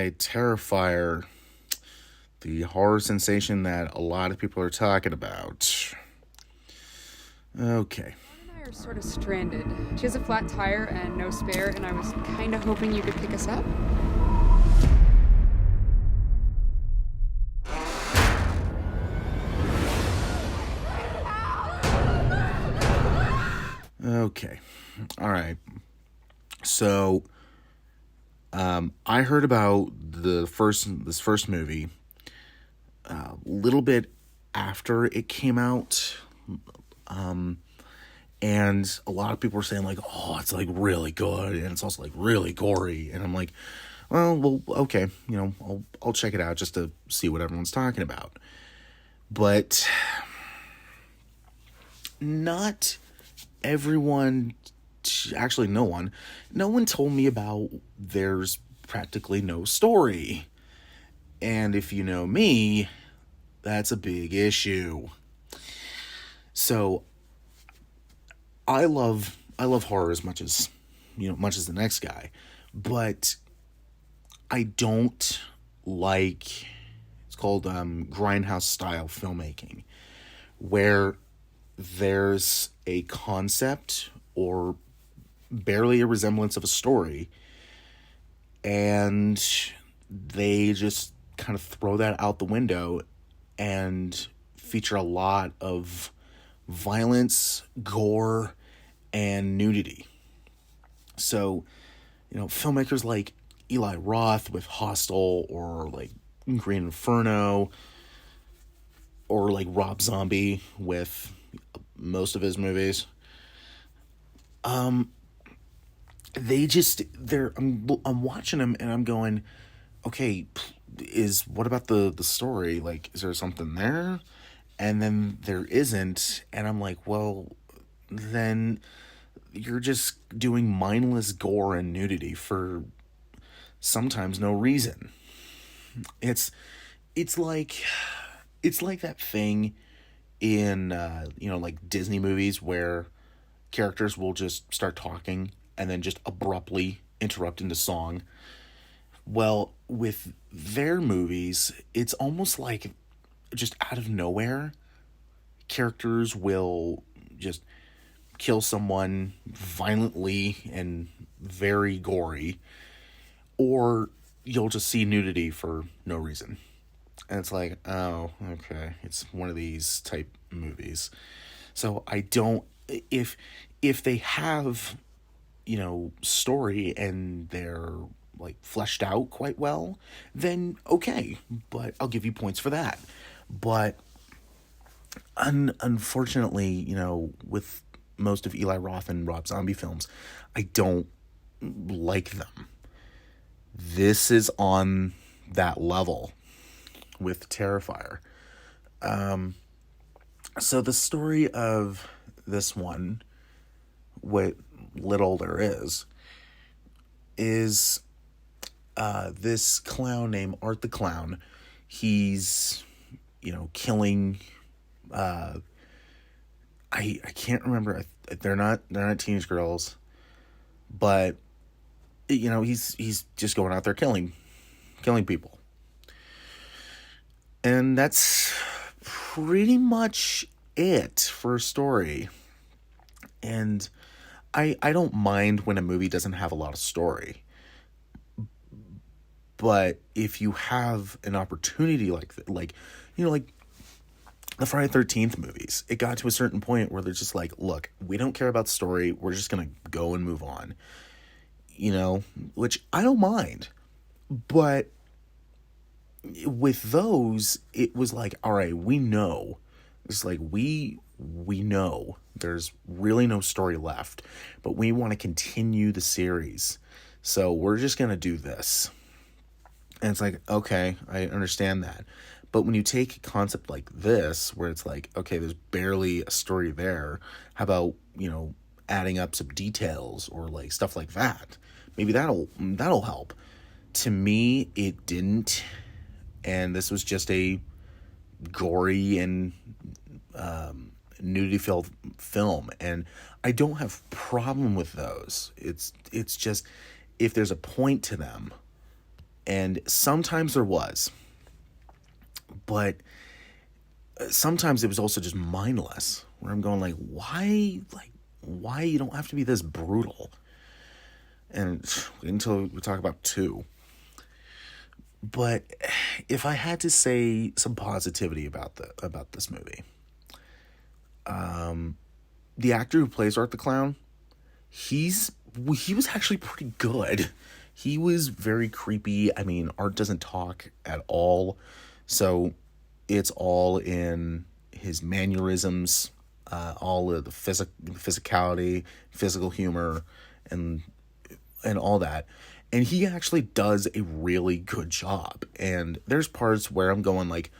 right, Terrifier, the horror sensation that a lot of people are talking about. Okay. Dawn and I are sort of stranded. She has a flat tire and no spare, and I was kind of hoping you could pick us up. Okay. All right. So, I heard about this first movie a little bit after it came out, and a lot of people were saying like, "Oh, it's like really good," and it's also like really gory, and I'm like, "Well, okay, I'll check it out just to see what everyone's talking about," but not everyone. Actually, no one told me about there's practically no story. And if you know me, that's a big issue. So I love horror as much as the next guy, but I don't like, it's called grindhouse style filmmaking, where there's a concept or barely a resemblance of a story, and they just kind of throw that out the window and feature a lot of violence, gore, and nudity. So, filmmakers like Eli Roth with Hostel, or like Green Inferno, or like Rob Zombie with most of his movies, I'm watching them and I'm going, okay, what about the story? Like, is there something there? And then there isn't, and I'm like, well, then you're just doing mindless gore and nudity for sometimes no reason. It's like that thing in like Disney movies where characters will just start talking and then just abruptly interrupt into song. Well, with their movies, it's almost like just out of nowhere, characters will just kill someone violently and very gory, or you'll just see nudity for no reason. And it's like, oh, okay, it's one of these type movies. So I don't, if they have, story and they're like fleshed out quite well, then okay, but I'll give you points for that. But unfortunately, with most of Eli Roth and Rob Zombie films, I don't like them. This is on that level with Terrifier. So the story of this one, what little there is this clown named Art the Clown. He's, killing, I can't remember. They're not teenage girls, but he's just going out there killing people. And that's pretty much it for a story. And I don't mind when a movie doesn't have a lot of story. But if you have an opportunity like the Friday the 13th movies, it got to a certain point where they're just like, look, we don't care about the story. We're just going to go and move on. Which I don't mind. But with those, it was like, all right, we know. It's like, we know there's really no story left, but we want to continue the series. So we're just going to do this. And it's like, okay, I understand that. But when you take a concept like this, where it's like, okay, there's barely a story there, how about, adding up some details or like stuff like that? Maybe that'll help. To me, it didn't. And this was just a gory and nudity-filled film. And I don't have problem with those. It's just, if there's a point to them, And sometimes there was, but sometimes it was also just mindless, where I'm going like, why you don't have to be this brutal? And until we talk about 2. But if I had to say some positivity about this movie, the actor who plays Art the Clown, he was actually pretty good. He was very creepy. I mean, Art doesn't talk at all, so it's all in his mannerisms, all of the physicality, physical humor, and all that. And he actually does a really good job. And there's parts where I'm going like,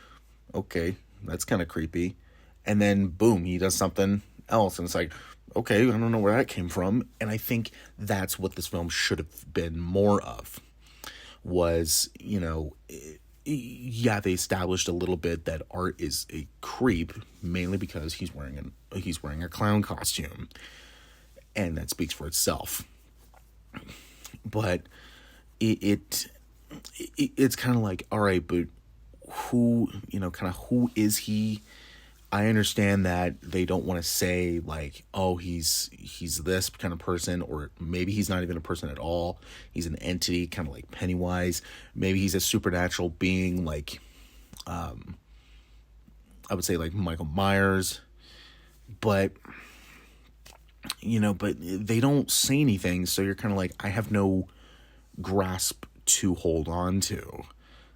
okay, that's kind of creepy. And then boom, he does something else, and it's like, okay, I don't know where that came from. And I think that's what this film should have been more of. Was, yeah, they established a little bit that Art is a creep, mainly because he's wearing a clown costume, and that speaks for itself. But it's kind of like, all right, but who is he? I understand that they don't want to say like, oh, he's this kind of person, or maybe he's not even a person at all. He's an entity, kind of like Pennywise. Maybe he's a supernatural being, like, I would say like Michael Myers. But they don't say anything, so you're kind of like, I have no grasp to hold on to.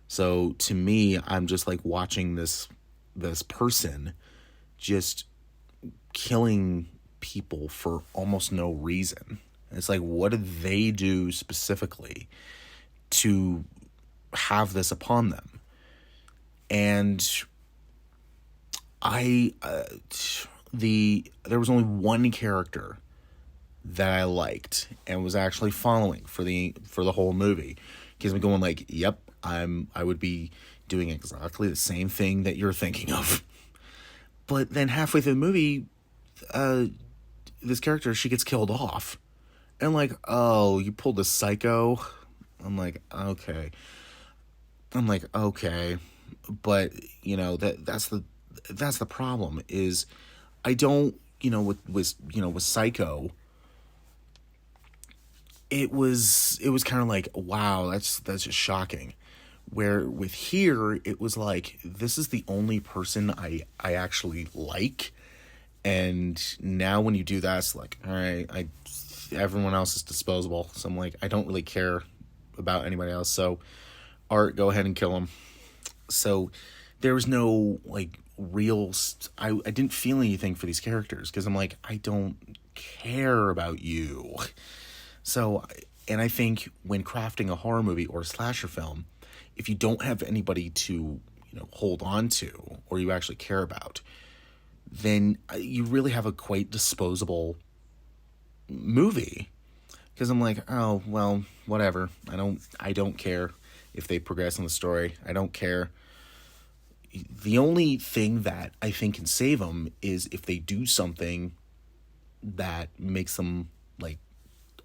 So to me, I'm just like watching this person just killing people for almost no reason. It's like, what did they do specifically to have this upon them? And there was only one character that I liked and was actually following for the whole movie, because I'm going like, yep, I would be doing exactly the same thing that you're thinking of. But then halfway through the movie, this character, she gets killed off. And I'm like, oh, you pulled a Psycho? I'm like, okay. But, that's the problem, is I don't, with Psycho, it was kind of like, wow, that's just shocking. Where with here, it was like, this is the only person I actually like. And now when you do that, it's like, all right, everyone else is disposable. So I'm like, I don't really care about anybody else. So Art, go ahead and kill him. So there was no like real, I didn't feel anything for these characters, because I'm like, I don't care about you. So, and I think when crafting a horror movie or a slasher film, if you don't have anybody to, hold on to, or you actually care about, then you really have a quite disposable movie. Because I'm like, oh, well, whatever. I don't care if they progress in the story. I don't care. The only thing that I think can save them is if they do something that makes them like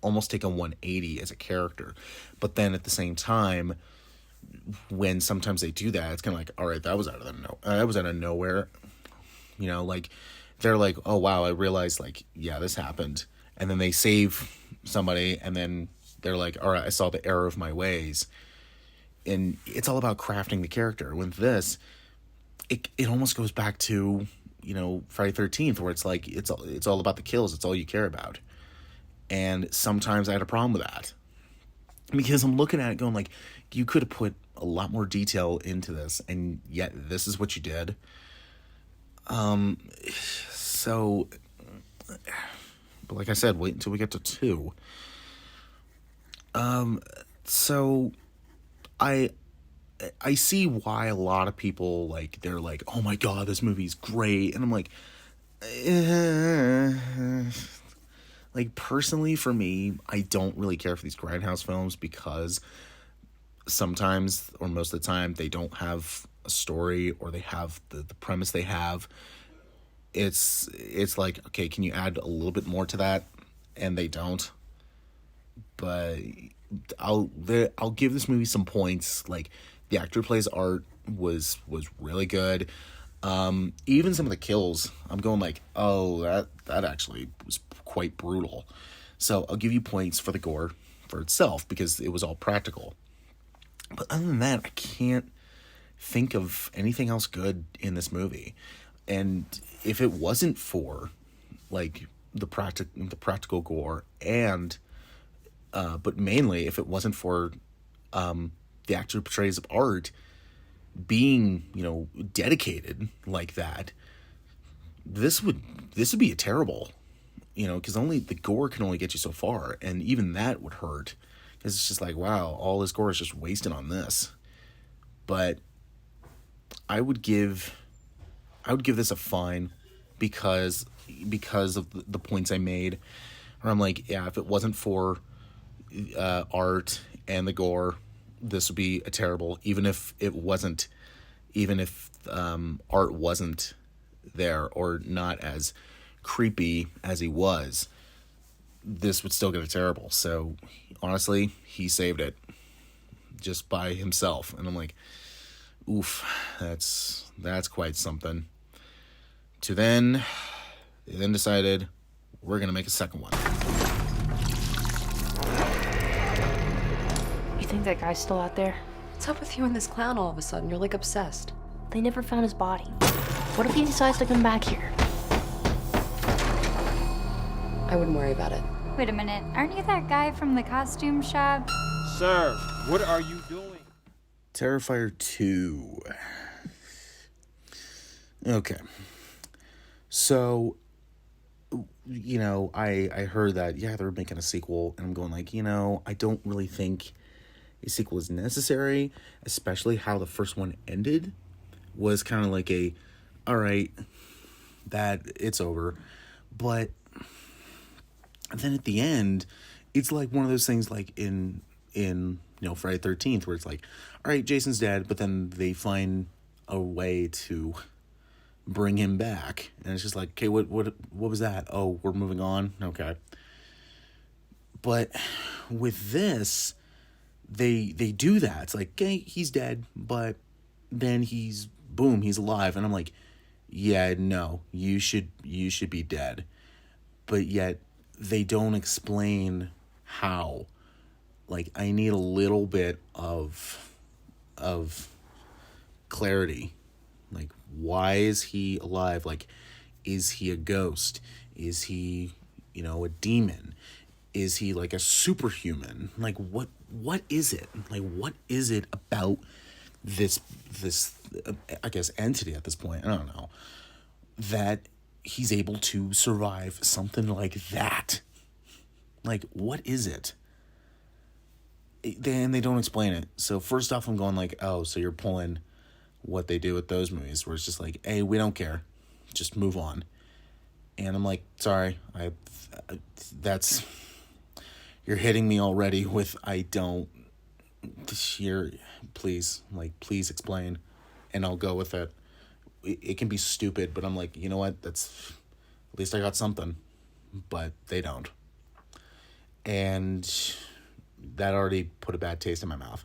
almost take a 180 as a character. But then at the same time, when sometimes they do that, it's kind of like, all right, that was out of nowhere. Like they're like, oh wow, I realized like, yeah, this happened. And then they save somebody, and then they're like, all right, I saw the error of my ways. And it's all about crafting the character. With this, it almost goes back to, Friday the 13th, where it's like, it's all about the kills. It's all you care about. And sometimes I had a problem with that, because I'm looking at it going like, you could have put a lot more detail into this, and yet this is what you did. So, but like I said, wait until we get to 2. So I see why a lot of people, like, they're like, oh my god, this movie's great. And I'm like, like, personally for me, I don't really care for these grindhouse films, because sometimes, or most of the time, they don't have a story, or they have the premise they have. It's like, okay, can you add a little bit more to that? And they don't. But I'll give this movie some points. Like, the actor who plays Art was really good. Even some of the kills, I'm going like, oh, that actually was quite brutal. So I'll give you points for the gore for itself because it was all practical. But other than that, I can't think of anything else good in this movie. And if it wasn't for like the practical gore and but mainly if it wasn't for the actor who portrays Art being, dedicated like that, this would be a terrible, because only the gore can only get you so far, and even that would hurt because it's just like, wow, all this gore is just wasted on this. But I would give this a fine because of the points I made, where I'm like, yeah, if it wasn't for Art and the gore, this would be a terrible. Even if Art wasn't there or not as creepy as he was, this would still get a terrible. So honestly, he saved it just by himself, and I'm like, oof, that's quite something. They then decided we're gonna make a second one. You think that guy's still out there? What's up with you and this clown all of a sudden? You're like obsessed. They never found his body. What if he decides to come back here? I wouldn't worry about it. Wait a minute, aren't you that guy from the costume shop? Sir, what are you doing? Terrifier 2. Okay. So, I heard that, yeah, they're making a sequel, and I'm going like, I don't really think a sequel is necessary, especially how the first one ended was kind of like all right, that it's over. But then at the end, it's like one of those things like in Friday the 13th, where it's like, all right, Jason's dead, but then they find a way to bring him back, and it's just like, okay, what was that? Oh, we're moving on. Okay. But with this, they do that. It's like, okay, he's dead, but then he's alive, and I'm like, yeah, no, you should be dead. But yet they don't explain how. Like, I need a little bit of clarity. Like, why is he alive? Like, is he a ghost? Is he, a demon? Is he like a superhuman? Like, what is it? Like, what is it about this I guess entity at this point, I don't know, that he's able to survive something like that? Like, what is it? Then they don't explain it. So first off, I'm going like, oh, so you're pulling what they do with those movies, where it's just like, hey, we don't care, just move on. And I'm like, sorry, you're hitting me already with, please explain, and I'll go with it. It can be stupid, but I'm like, you know what, at least I got something. But they don't. And that already put a bad taste in my mouth.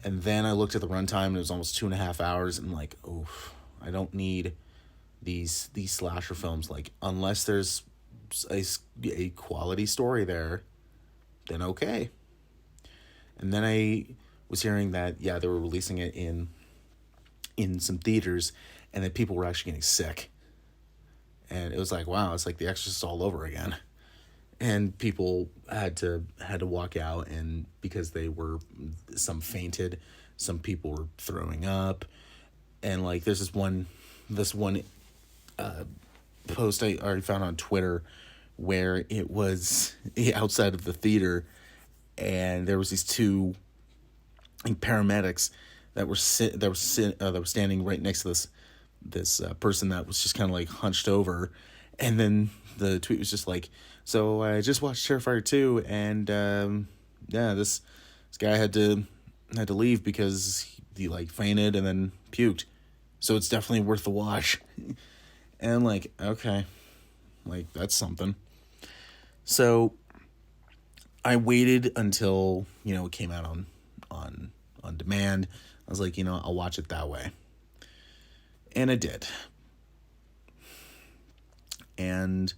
And then I looked at the runtime, and it was almost 2.5 hours, and I'm like, oh, I don't need these slasher films. Like, unless there's a quality story there, then okay. And then I was hearing that, yeah, they were releasing it in some theaters, and that people were actually getting sick. And it was like, wow, it's like The Exorcist all over again. And people had to walk out, and because some fainted, some people were throwing up, and like there's this one post I already found on Twitter where it was outside of the theater, and there was these two paramedics that were standing right next to this person that was just kind of like hunched over, and then the tweet was just like, so I just watched Terrifier 2, and this guy had to leave because he like fainted and then puked, so it's definitely worth the watch. And I'm like, okay, like that's something. So I waited until, it came out on demand. I was like, I'll watch it that way. And I did. And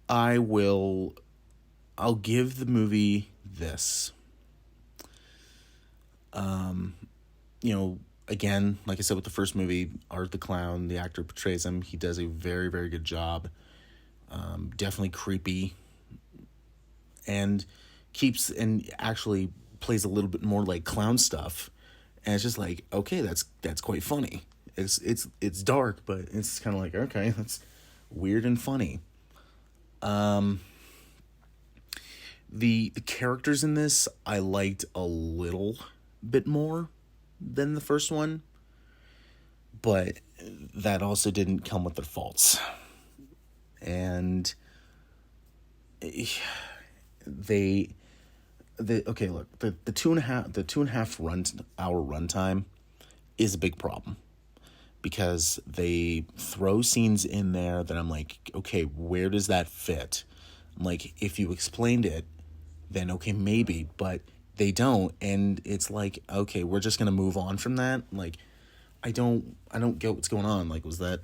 I'll give the movie this. Again, like I said with the first movie, Art the Clown, the actor portrays him. He does a very, very good job. Definitely creepy. And actually plays a little bit more like clown stuff. And it's just like, okay, that's quite funny. It's dark, but it's kind of like, okay, that's weird and funny. The characters in this I liked a little bit more than the first one, but that also didn't come with their faults. And okay, look, the 2.5 hour runtime is a big problem, because they throw scenes in there that I'm like, okay, where does that fit? I'm like, if you explained it, then okay, maybe, but they don't, and it's like, okay, we're just gonna move on from that. Like, I don't get what's going on. Like, was that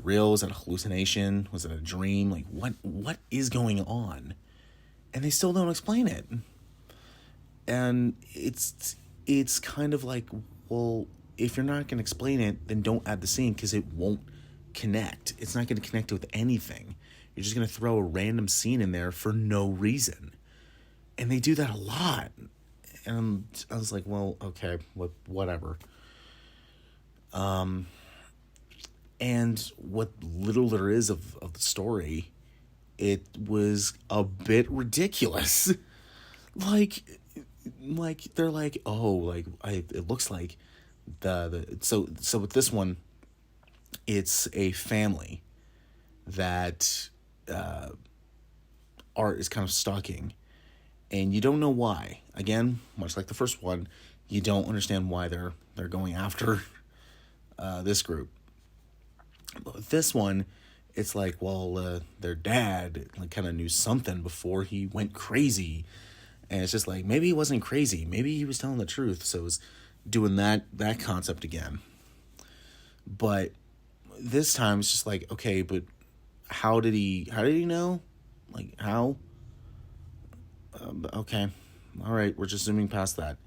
real? Was that a hallucination? Was it a dream? Like, what is going on? And they still don't explain it. And it's kind of like, well, if you're not going to explain it, then don't add the scene, because it won't connect. It's not going to connect with anything. You're just going to throw a random scene in there for no reason. And they do that a lot. And I was like, well, okay, whatever. And what little there is of the story, it was a bit ridiculous. like they're like, oh, like it looks like so with this one, it's a family that Art is kind of stalking, and you don't know why. Again, much like the first one, you don't understand why they're going after this group. But with this one, it's like, well, their dad kind of knew something before he went crazy. And it's just like, maybe he wasn't crazy. Maybe he was telling the truth. So it was doing that concept again. But this time it's just like, okay, but how did he know? Like, how? Okay. All right. We're just zooming past that.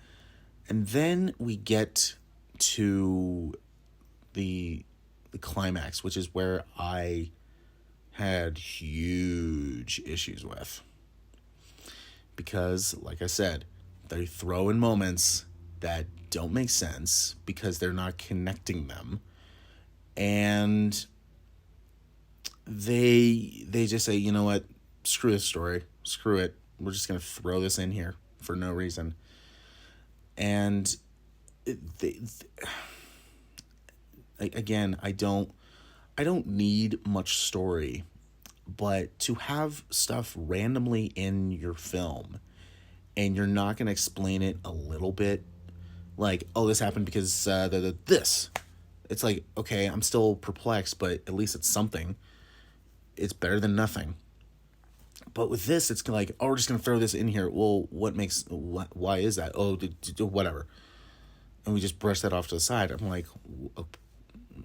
And then we get to the climax, which is where I had huge issues with. Because, like I said, they throw in moments that don't make sense because they're not connecting them. And they just say, you know what, screw this story, screw it. We're just going to throw this in here for no reason. And again, I don't need much story, but to have stuff randomly in your film and you're not going to explain it a little bit, like, oh, this happened because this. It's like, okay, I'm still perplexed, but at least it's something. It's better than nothing. But with this, it's like, oh, we're just going to throw this in here. Well, why is that? Oh, whatever. And we just brush that off to the side. I'm like,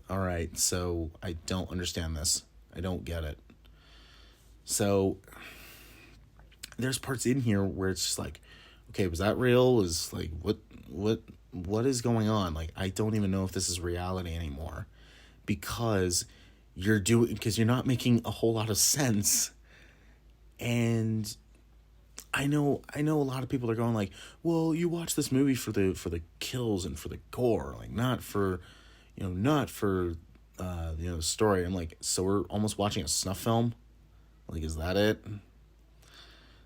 all right, so I don't understand this. I don't get it. So there's parts in here where it's just like, okay, was that real? Is like, what is going on? Like, I don't even know if this is reality anymore, because you're not making a whole lot of sense. And I know a lot of people are going like, well, you watch this movie for the kills and for the gore, like not for the story. I'm like, so we're almost watching a snuff film? Like, is that it?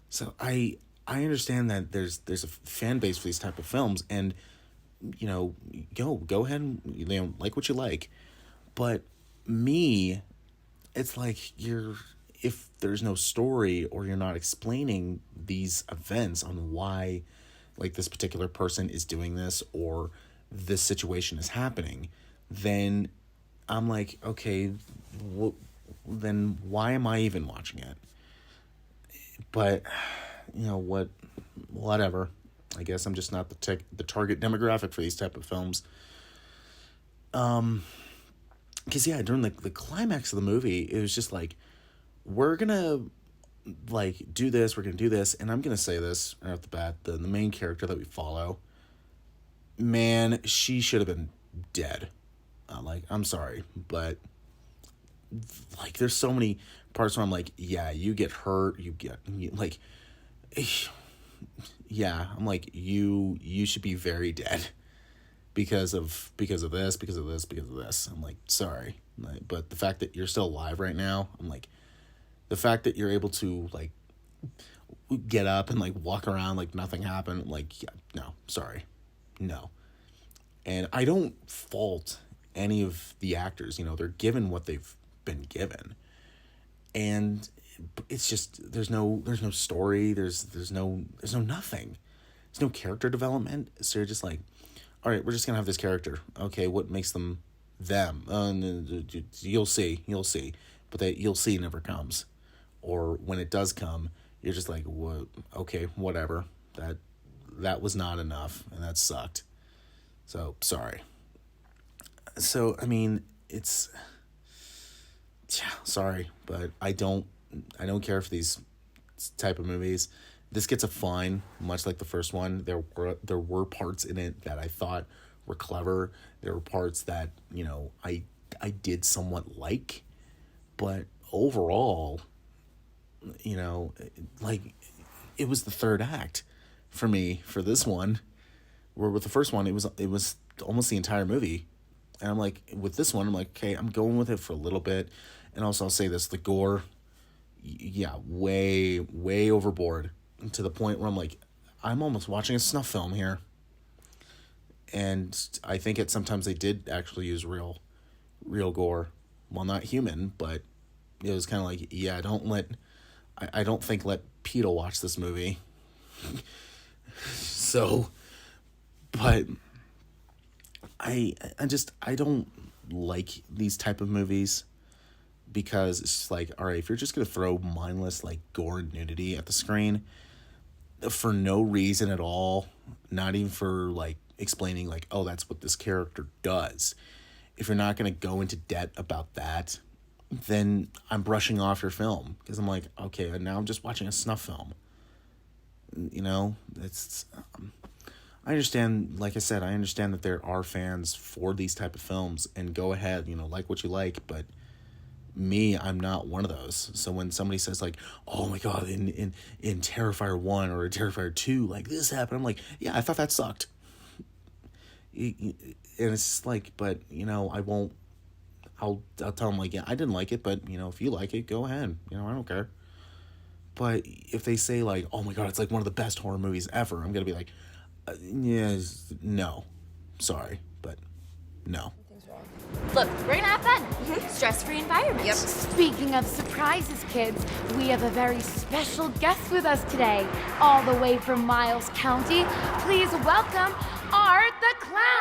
So I understand that there's a fan base for these type of films, and go ahead and like what you like. But me, it's like if there's no story or you're not explaining these events on why, like, this particular person is doing this or this situation is happening, then I'm like, okay, then why am I even watching it? But whatever. I guess I'm just not the target demographic for these type of films. Because during the climax of the movie, it was just like, we're gonna do this, and I'm gonna say this right off the bat: the main character that we follow, man, she should have been dead. I'm sorry, but there's so many parts where I'm like, yeah, you get hurt, I'm like, you should be very dead because of this. I'm like, sorry, but the fact that you're still alive right now, I'm like, the fact that you're able to get up and walk around like nothing happened, no, sorry, no. And I don't fault any of the actors. They're given what they've been given, and it's just there's no story, there's no nothing, there's no character development. So you're just like, all right, we're just gonna have this character. Okay, what makes them? You'll see, but that you'll see never comes, or when it does come, you're just like, what? Okay, whatever. That was not enough, and that sucked. So sorry. So I mean, sorry, but I don't care for these type of movies. This gets a fine, much like the first one. There were parts in it that I thought were clever. There were parts that I did somewhat like, but overall, it was the third act for me for this one. Where with the first one, it was almost the entire movie. And I'm like, with this one, I'm like, okay, I'm going with it for a little bit. And also, I'll say this, the gore, way, way overboard, to the point where I'm like, I'm almost watching a snuff film here. And I think sometimes they did actually use real gore. Well, not human, but it was kind of like, yeah, I don't think let PETA watch this movie. So, but I don't like these type of movies, because it's just like, all right, if you're just gonna throw mindless gore and nudity at the screen for no reason at all, not even for explaining oh, that's what this character does, if you're not gonna go into debt about that, then I'm brushing off your film, because I'm like, okay, now I'm just watching a snuff film. It's I understand, like I said, I understand that there are fans for these type of films, and go ahead, like what you like, but me, I'm not one of those. So when somebody says oh my God, in Terrifier 1 or Terrifier 2, this happened, I'm like, yeah, I thought that sucked. And it's but I won't, I'll tell them yeah, I didn't like it, but if you like it, go ahead, I don't care. But if they say oh my God, it's one of the best horror movies ever, I'm gonna be like, no, sorry, but no. Look, we're gonna have fun. Stress-free environment. Yep. Speaking of surprises, kids, we have a very special guest with us today, all the way from Miles County. Please welcome Art the Clown!